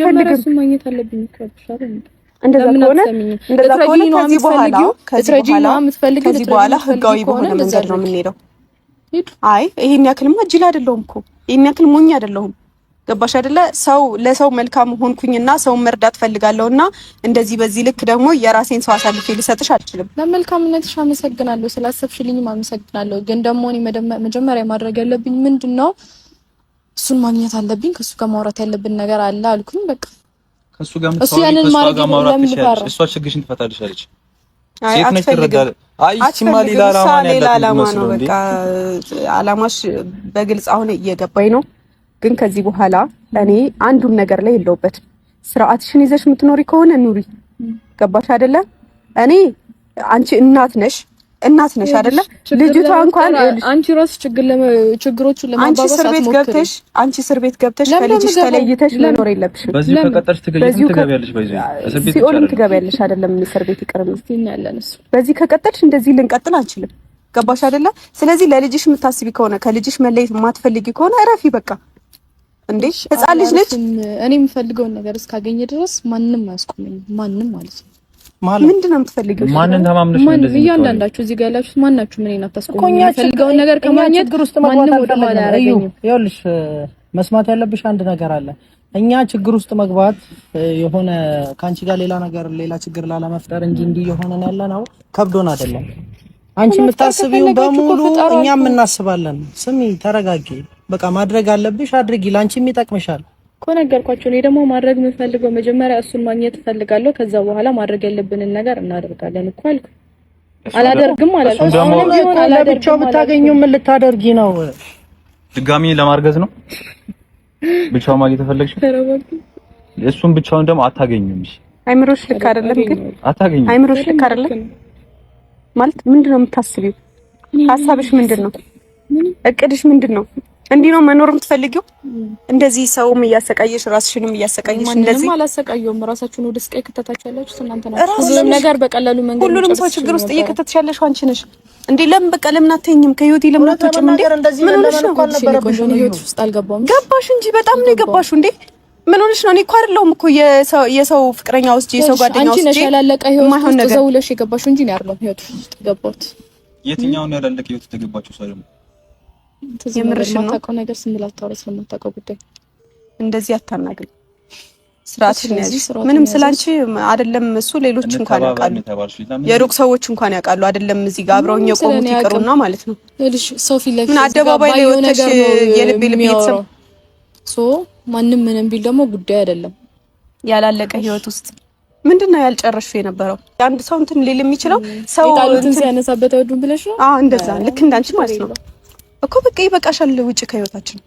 አልፈልግም። እሱ ማግኘት አለብኝ ከብሻለ እንደዛ ከሆነ ከዚህ በኋላ ህጋዊ በሆነ መንገድ ነው የምንሄደው። አይ ይሄን ያክልማ ጅል አይደለሁም እኮ ይሄን ያክል ሞኝ አይደለሁም። ገባሽ አይደለ? ሰው ለሰው መልካም ሆንኩኝና ሰው መርዳት ፈልጋለሁና እንደዚህ በዚህ ልክ ደግሞ የራሴን ሰው አሳልፌ ልሰጥሽ አልችልም። ለመልካምነትሽ አመሰግናለሁ፣ ስላሰብሽልኝም አመሰግናለሁ። ግን ደግሞ እኔ መጀመሪያ ማድረግ ያለብኝ ምንድነው? እሱን ማግኘት አለብኝ። ከሱ ጋር ማውራት ያለብን ነገር አለ አልኩኝ። በቃ ከሱ ጋር እሷ ችግርሽን ትፈታልሻለች። ሴት ነች ትረዳለች። አይ እቺማ ሌላ ዓላማ ነው። በቃ ዓላማሽ በግልጽ አሁን እየገባኝ ነው። ግን ከዚህ በኋላ እኔ አንዱም ነገር ላይ የለውበት። ስርዓትሽን ይዘሽ የምትኖሪ ከሆነ ኑሪ። ገባሽ አይደለ? እኔ አንቺ እናት ነሽ አይደለ? ልጅቷ እንኳን አንቺ ራስ ችግሮቹን ለማባባስ አትሞክሪ። አንቺ እስር ቤት ገብተሽ ከልጅሽ ተለይተሽ መኖር የለብሽም። በዚህ ከቀጠርሽ ትገቢያለሽ። ሲኦልም ትገቢያለሽ አይደለም? እስር ቤት ይቅርም እስቲና ያለንስ በዚህ ከቀጠልሽ እንደዚህ ልንቀጥል አንችልም። ገባሽ አይደለ? ስለዚህ ለልጅሽ የምታስቢ ከሆነ ከልጅሽ መለየት የማትፈልጊ ከሆነ እረፊ በቃ። እንዴ ህፃን ልጅ ነች። እኔ የምፈልገውን ነገር እስካገኘ ድረስ ማንንም አያስቆመኝም። ማንንም ማለት ነው። ምንድነው የምትፈልጊው? ማንን ተማምነሽ እንደዚህ? እያንዳንዳችሁ እዚህ ጋር ያላችሁት ማናችሁ ምን እናታስቆመኝ? የምፈልገውን ነገር ከማግኘት ማንንም ወደ ኋላ አያረገኝም። ይኸውልሽ መስማት ያለብሽ አንድ ነገር አለ። እኛ ችግር ውስጥ መግባት የሆነ ካንቺ ጋር ሌላ ችግር ላለመፍጠር እንጂ እንዲህ የሆነን ያለነው ከብዶን አይደለም። አንቺ የምታስቢው በሙሉ እኛም እናስባለን። ስሚ ተረጋጊ። በቃ ማድረግ አለብሽ አድርጊ። ላንቺም ይጠቅምሻል እኮ ነገርኳችሁ። እኔ ደግሞ ማድረግ የምፈልገው መጀመሪያ እሱን ማግኘት እፈልጋለሁ። ከዛ በኋላ ማድረግ ያለብንን ነገር እናደርጋለን እኮ አልኩ። አላደርግም ማለት ነው። አሁንም ቢሆን ለብቻው ብታገኙ ምን ልታደርጊ ነው? ድጋሚ ለማርገዝ ነው ብቻው ማግኘት ተፈልግሽ? እሱን ብቻውን ደግሞ አታገኙም። እሺ አይምሮሽ ልክ አይደለም። ግን አታገኙም። አይምሮሽ ልክ አይደለም ማለት ምንድነው የምታስቢው? ሐሳብሽ ምንድነው? እቅድሽ ምንድነው? እንዲህ ነው መኖር የምትፈልጊው? እንደዚህ ሰውም እያሰቃየሽ ራስሽንም እያሰቃየሽ እንደዚህ ማንንም አላሰቃየውም። ራሳችሁን ወደ ስቃይ ከተታቻላችሁ እናንተ ናችሁ። ሁሉም ነገር በቀላሉ መንገድ ሁሉንም ሰው ችግር ውስጥ እየከተትሻለሽ አንቺ ነሽ እንዴ? ለምን በቃ ለምን አትተኝም? ከህይወቴ ለምን አትወጪም እንዴ? ምን ሆነሽ ነው? ህይወት ውስጥ አልገባም። ገባሽ እንጂ በጣም ነው የገባሽው እንዴ? ምን ሆነሽ ነው? እኔ እኮ አይደለሁም እኮ የሰው ፍቅረኛ ውስጥ የሰው ጓደኛ ውስጥ አንቺ ነሽ ያላለቀ ህይወት ውስጥ ዘውለሽ የገባሽው እንጂ ነው አይደለም ህይወት ውስጥ ገባሁት። የትኛውን ያላለቀ ህይወት ተገባችሁ? ሰለሙ የምርሽ ነው ታውቀው ነገር ስንላት ታውረስ ለማታውቀው ጉዳይ እንደዚህ አታናግሪ። ስራችን ያዚህ ምንም ስላንቺ አይደለም እሱ ሌሎች እንኳን ያውቃሉ፣ የሩቅ ሰዎች እንኳን ያውቃሉ። አይደለም እዚህ ጋር አብረውኝ የቆሙት ይቀሩና ማለት ነው። እልሽ ሶፊ ላይ ምን አደባባይ ላይ ወጥተሽ የልብ የተሰማ ሶ ማንንም ምንም ቢል ደግሞ ጉዳይ አይደለም። ያላለቀ ህይወት ውስጥ ምንድነው ያልጨረሽው የነበረው? አንድ ሰው እንትን ሊል የሚችለው ሰው እንትን ሲያነሳበት አይወዱም ብለሽ ነው? አዎ እንደዛ ልክ እንዳንቺ ማለት ነው እኮ። በቃ ይበቃሻል፣ ውጪ ከህይወታችን።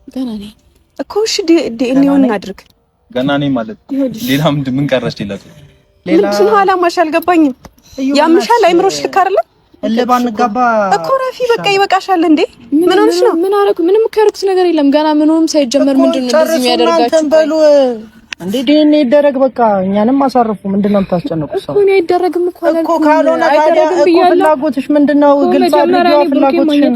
ገና ነኝ እኮ እሺ፣ ዲኤንኤውን እናድርግ። ገና ነኝ ማለት ሌላ ምን ቀረሽ? ሌላ ምንድነው አላማሽ? አልገባኝም። ያምሻል፣ አይምሮሽ ልክ አይደለም። ለባን ገባ እኮ ረፊ፣ በቃ ይበቃሻል። እንዴ ምን ሆነሽ ነው? ምን አረኩ? ምንም ከርኩት ነገር የለም። ገና ምንም ሳይጀመር ምንድነው እንደዚህ የሚያደርጋችሁ? እንዴ ዲኤንኤ ይደረግ በቃ እኛንም አሳርፉ። ምንድነው የምታስጨንቁት? ሰው እኮ ነው አይደረግም እኮ ካልሆነ ታዲያ እኮ ፍላጎትሽ ምንድነው? ግልጽ አድርጊው። ፍላጎትሽን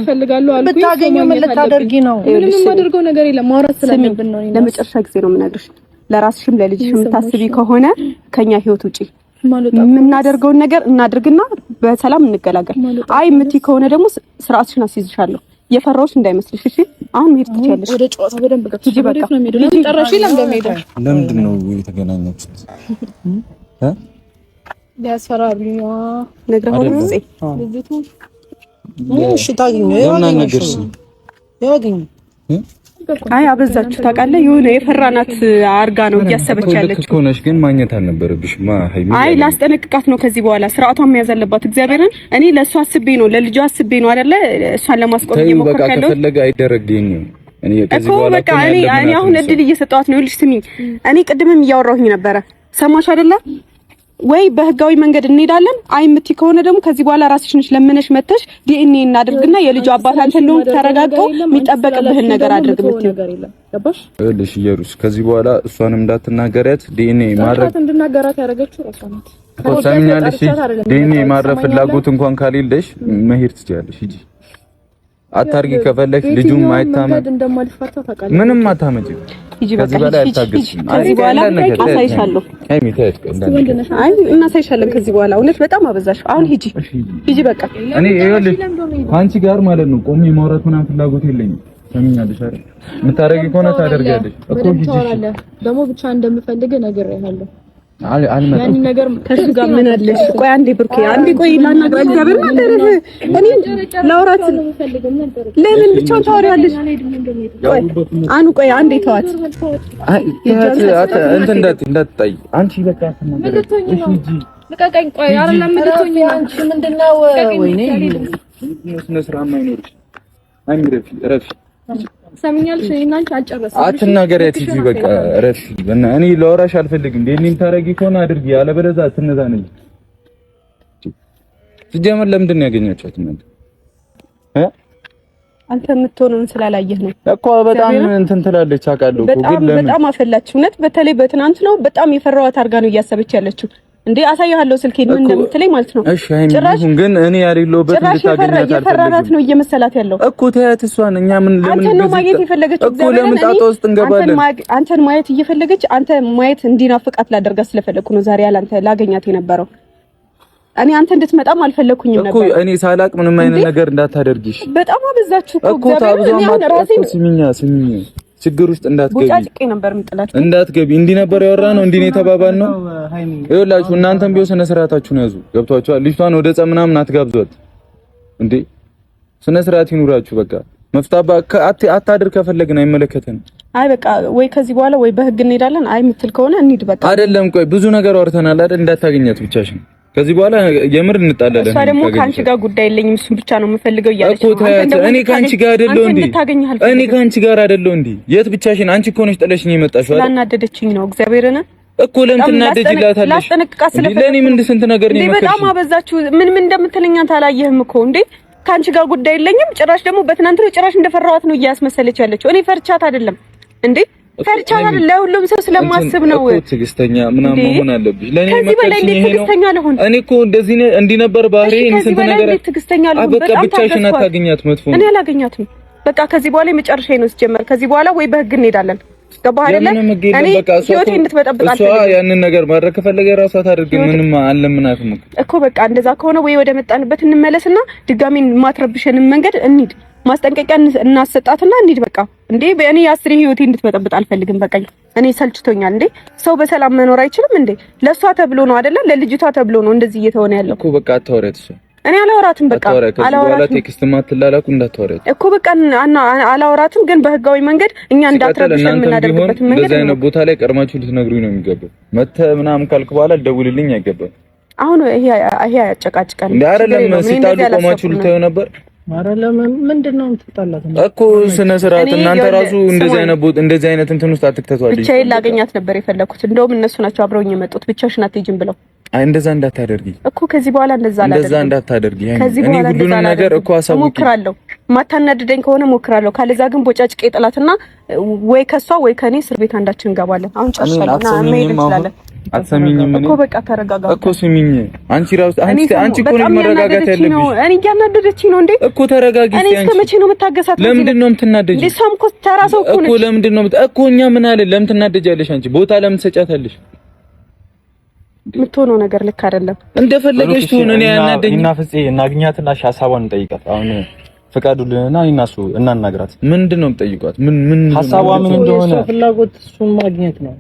ብታገኙ ምን ልታደርጊ ነው? ምንም የማደርገው ነገር የለም። ማውራት ስለነበብን ነው። ለመጨረሻ ጊዜ ነው የምነግርሽ። ለራስሽም ለልጅሽም የምታስቢ ከሆነ ከኛ ህይወት ውጪ የምናደርገውን ነገር እናድርግና በሰላም እንገላገል። አይ የምትይ ከሆነ ደግሞ ስርዓትሽን አስይዝሻለሁ። የፈራሁሽ እንዳይመስልሽ እሺ። አሁን መሄድ ትችያለሽ። ወደ ጨዋታ በደንብ ገብተሽ ወደ ነው የሚሄደው። ለምን ጠራሽ? ለምንድን ነው የተገናኛችሁት? ሊያስፈራሩኝ ነግረው ነው እዚህ ልጅቱ። እሺ ታገኘው የሆነ ነገር ያገኝ። አይ አበዛችሁ ታውቃለህ። የሆነ የፈራናት አርጋ ነው እያሰበች ያለችው እኮ ነሽ። ግን ማግኘት አልነበረብሽም። አይ ላስጠነቅቃት ነው ከዚህ በኋላ ስርዓቷን መያዝ አለባት። እግዚአብሔርን እኔ ለእሷ አስቤ ነው ለልጇ አስቤ ነው አይደለ? እሷን ለማስቆም እየሞከርኩ ያለው ከፈለገ አይደረግኝ እኔ ከዚህ በኋላ በቃ እኔ አሁን እድል እየሰጠኋት ነው። ይኸውልሽ ስሚኝ፣ እኔ ቅድምም እያወራሁኝ ነበረ። ሰማሽ አይደለ ወይ? በህጋዊ መንገድ እንሄዳለን። አይ የምትይ ከሆነ ደግሞ ከዚህ በኋላ ራስሽ ነሽ ለምነሽ መተሽ ዲኤንኤ እናድርግና የልጇ አባት አንተ እንደሆነ ተረጋግጦ የሚጠበቅብህን ነገር አድርግ የምትይው ገባሽ? እልሽ ኢየሩስ ከዚህ በኋላ እሷንም እንዳትናገሪያት። ዲኤንኤ ማድረግ እንድናገራት ያደረገችው እሷ ናት። ኮሳሚኛለሽ። ዲኤንኤ ማድረግ ፍላጎት እንኳን ካሌለሽ መሄድ ትችያለሽ። ሂጂ አታርጊ። ከፈለግሽ ልጁም አይታመን ምንም አታመጪ ከዚህ በላይ አልታገስም። ከዚህ በኋላ አሳይሻለሁ። አይ እናሳይሻለን ከዚህ በኋላ። እውነት በጣም አበዛሽው። አሁን ሂጂ በቃ። እኔ ይኸውልሽ አንቺ ጋር ማለት ነው ቆሜ ማውራት ምናምን ፍላጎት የለኝም። ሰምኛለሽ አይደል? የምታረጊ ከሆነ ታደርጊያለሽ እኮ ሂጂ። ደግሞ ብቻ እንደምፈልግ ነግሬሃለሁ። ያን ነገር ከሱ ጋር ምን አለሽ? ቆይ አንዴ ብሩኬ፣ አንዴ ቆይ ላናግረው። እግዚአብሔር ማደረህ እኔ ላውራት ለምን ብቻውን ታወሪያለሽ? አኑ ቆይ አንዴ ተዋት። እንትን እንዳትጣይ አንቺ በቃ ልቀቀኝ። ቆይ አይደለም ምንድነው አንቺ ምንድነው? ወይኔ ስነ ስርዓት ማይኖርሽ አይምረፊ ረፊ ሰምኛለሽ። እናንቺ አልጨረስም። አትናገሪያት ሂጂ በቃ ረፊ። እኔ ላወራሽ አልፈልግም። እንደኔም ታረጊ ከሆነ አድርጊ፣ ያለበለዚያ አትነዛነኝ። ሲጀመር ለምንድን ነው ያገኛችኋት እናንተ? አንተ የምትሆነውን ስላላየህ ነው እኮ። በጣም እንትን ትላለች አውቃለሁ እኮ፣ ግን ለምን በጣም አፈላች። እውነት በተለይ በትናንት ነው በጣም የፈራኋት አድርጋ ነው እያሰበች ያለችው። እንዴ አሳያለሁ ስልኬን ምን እንደምትለኝ ማለት ነው። እሺ ጭራሽ ግን እኔ ያሪሎበት እንድታገኛት የፈራራት ነው እየመሰላት ያለው እኮ። ተያት እሷን እኛ ምን ለምን አንተ ነው ማየት የፈለገችው እኮ። ለምን ጣጣ ውስጥ እንገባለን? አንተን ማየት እየፈለገች አንተ ማየት እንዲናፍቃት ላደርጋት ስለፈለኩ ነው ዛሬ ያላንተ ላገኛት የነበረው። እኔ አንተ እንድትመጣም አልፈለኩኝም ነበር እኮ። እኔ ሳላቅ ምንም አይነት ነገር እንዳታደርጊሽ። በጣም አበዛችሁ እኮ። ስሚኝ ችግር ውስጥ እንዳትገቢ ቦጫጭቄ ነበር ምጥላት እንዳትገቢ። እንዲህ ነበር ያወራነው፣ እንዲህ ነው የተባባልነው። ይኸውላችሁ እናንተም ቢሆን ስነ ስርዓታችሁን ያዙ። ገብቷችኋል? ልጅቷን ወደ ጸብ ምናምን አትጋብዟት እንዴ። ስነ ስርዓት ይኑራችሁ። በቃ መፍታባ አታድር ከፈለግን አይመለከተንም። አይ በቃ ወይ ከዚህ በኋላ ወይ በህግ እንሄዳለን። አይ የምትል ከሆነ እንሂድ በቃ። አይደለም ቆይ ብዙ ነገር አውርተናል አይደል? እንዳታገኛት ብቻሽን ከዚህ በኋላ የምር እንጣላለን። እሷ ደግሞ ካንቺ ጋር ጉዳይ የለኝም እሱን ብቻ ነው የምፈልገው እያለች ነው። እኔ ካንቺ ጋር አይደለሁ እንዴ? እኔ ካንቺ ጋር አይደለሁ እንዴ? የት ብቻሽን? አንቺ እኮ ነሽ ጥለሽኝ የመጣሽው አይደል? ስላናደደችኝ ነው። እግዚአብሔርን እኮ ለምን ትናደጂላታለሽ? ላስጠነቅቃት ስለፈለኩ ለኔ ምን ስንት ነገር ነው የመከርሽ? በጣም አበዛችሁ። ምን እንደምትለኝ አንተ አላየህም እኮ እንዴ? ካንቺ ጋር ጉዳይ የለኝም ጭራሽ ደግሞ በትናንት ነው ጭራሽ እንደፈራኋት ነው እያስመሰለች ያለችው። እኔ ፈርቻት አይደለም እንዴ? ፈርቻት አይደለም። ለሁሉም ሰው ስለማስብ ነው እኮ። ትዕግስተኛ ምናምን መሆን አለብሽ። ለኔ ከዚህ በላይ እንዴት ትዕግስተኛ ልሆን? እኔ እኮ እንደዚህ እንዲህ ነበር ባህሪ። እኔ ስንት ነገር ትዕግስተኛ ልሆን? በቃ ብቻሽን አታገኛት። መጥፎ ነው። እኔ አላገኛትም። በቃ ከዚህ በኋላ የመጨረሻዬ ነው ሲጀመር። ከዚህ በኋላ ወይ በህግ እንሄዳለን። ገባህ አይደለ? እኔ ህይወቴ እንድትበጠብጥ አልፈልግም። እሷ ያንን ነገር ማድረግ ከፈለገ ራሷ ታድርግ። ምንም አለምናትም እኮ። በቃ እንደዛ ከሆነ ወይ ወደ መጣንበት እንመለስና ድጋሚ ማትረብሸንን መንገድ እንሂድ። ማስጠንቀቂያ እናሰጣትና እንሂድ በቃ። እንዴ በእኔ አስሬ ህይወቴ እንድትበጠብጥ አልፈልግም። በቃ እኔ ሰልችቶኛል። እንዴ ሰው በሰላም መኖር አይችልም እንዴ? ለሷ ተብሎ ነው አይደለ? ለልጅቷ ተብሎ ነው እንደዚህ እየተሆነ ያለው እኮ። በቃ አታወሪያት እሷ። እኔ አላወራትም። በቃ አላወራትም። ቴክስት ማትላላኩ እንዳታወሪያት እኮ። በቃ አላወራትም፣ ግን በህጋዊ መንገድ እኛ እንዳትረብሽን የምናደርግበት መንገድ እንደዚህ አይነት ቦታ ላይ ቀድማችሁ ልትነግሩኝ ነው የሚገባው። መተህ ምናምን ካልክ በኋላ ልደውልልኝ አይገባም። አሁን ይሄ ያጨቃጭቃል እንዴ? አይደለም ሲጣሉ ቆማችሁ ልታዩ ነበር። ማረለም ምንድነው የምትጣላት እኮ? ስነ ስርዓት እናንተ ራሱ እንደዚህ አይነት እንትን ውስጥ አትክተቷል። ብቻዬን ላገኛት ነበር የፈለኩት። እንደውም እነሱ ናቸው አብረውኝ የመጡት። ብቻሽን አትሄጂም ብለው። አይ እንደዛ እንዳታደርጊ እኮ። ከዚህ በኋላ እንደዛ እንዳታደርጊ። እኔ ሁሉንም ነገር እኮ አሳውቂ። ሞክራለሁ። ማታናድደኝ ከሆነ ሞክራለሁ። ካለዛ ግን ቦጫጭቄ ጥላትና ወይ ከሷ ወይ ከኔ እስር ቤት አንዳችን እንገባለን። አሁን ጨርሻለሁ እና መሄድ እንችላለን። አትሰሚኝም እኮ? በቃ ተረጋጋ እኮ። ስሚኝ አንቺ ራሱ አንቺ እኮ ነው መረጋጋት ያለብሽ። እኔ እያናደደችኝ ነው እንዴ? እኮ ተረጋጊ። እኔ እስከ መቼ ነው የምታገሳት? ለምንድን ነው የምትናደጂው? እሷም እኮ ተራ ሰው እኮ ነች እኮ። ለምንድን ነው እኮ እኛ ምን አለ? ለምን ትናደጃለሽ አንቺ? ቦታ ለምን ትሰጫታለሽ? የምትሆነው ነገር ልክ አይደለም። እንደፈለገሽ ትሁን። እኔ ያናደኝ እና ፍፄ እናግኛትና ሀሳቧን እንጠይቃት። አሁን ፍቃዱልንና እናሱ እናናግራት። ምንድን ነው የምጠይቋት? ምን ሀሳቧ ምን እንደሆነ ፍላጎት እሱን ማግኘት ነው።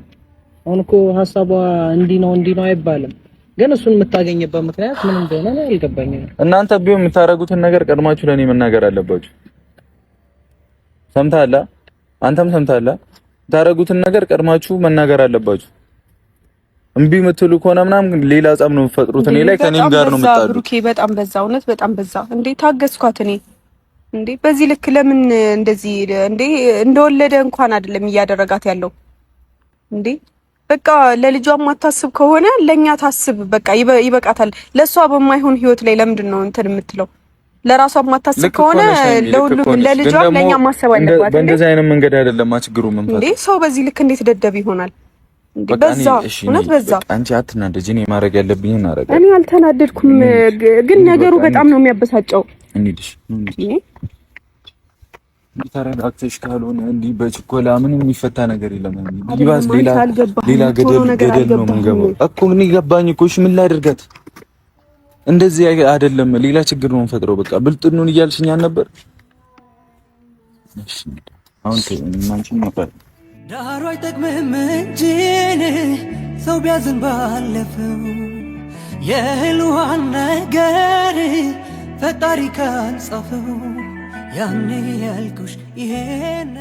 አሁን እኮ ሀሳቧ እንዲህ ነው አይባልም፣ ግን እሱን የምታገኝበት ምክንያት ምን እንደሆነ ነው አልገባኝም። እናንተ ቢሆን የምታረጉትን ነገር ቀድማችሁ ለኔ መናገር አለባችሁ። ሰምታላ? አንተም ሰምታላ? የምታረጉትን ነገር ቀድማችሁ መናገር አለባችሁ። እምቢ የምትሉ ከሆነ ምናምን ሌላ ጸብ ነው የምትፈጥሩት። እኔ ላይ ከኔም ጋር ነው የምታሉት። ብሩኬ በጣም በዛ፣ እውነት በጣም በዛ። እንዴ ታገስኳት እኔ። እንዴ በዚህ ልክ ለምን እንደዚህ? እንዴ እንደወለደ እንኳን አይደለም እያደረጋት ያለው እንዴ። በቃ ለልጇ ማታስብ ከሆነ ለኛ ታስብ። በቃ ይበቃታል። ለሷ በማይሆን ህይወት ላይ ለምንድን ነው እንትን የምትለው? ለራሷ ማታስብ ከሆነ ለሁሉም ለልጇ ለኛ ማሰብ አለባት። በእንደዚህ አይነት መንገድ አይደለም ችግሩ መንፈስ። እንዴ ሰው በዚህ ልክ እንዴት ደደብ ይሆናል? እንዴ በዛ እውነት በዛ። አንቺ አትናደጂ። እኔ ማድረግ ያለብኝን አደርጋለሁ። እኔ አልተናደድኩም፣ ግን ነገሩ በጣም ነው የሚያበሳጨው። እንሂድሽ ተረጋግተሽ ካልሆነ እንዲህ በችኮላ ምንም የሚፈታ ነገር የለም። ይባስ ሌላ ገደል ነው የምንገባው እኮ። ምን ይገባኝ እኮ። እሺ ምን ላድርጋት? እንደዚህ አይደለም ሌላ ችግር ነው የምፈጥረው። በቃ ብልጥኑን እያልሽኝ ነበር። እሺ አሁን ማንቺም ነበር ዳሩ አይጠቅምም እንጂን ሰው ቢያዝን ባለፈው የህልዋን ነገር ፈጣሪ ካልጻፈው ያኔ ያልኩሽ ይሄን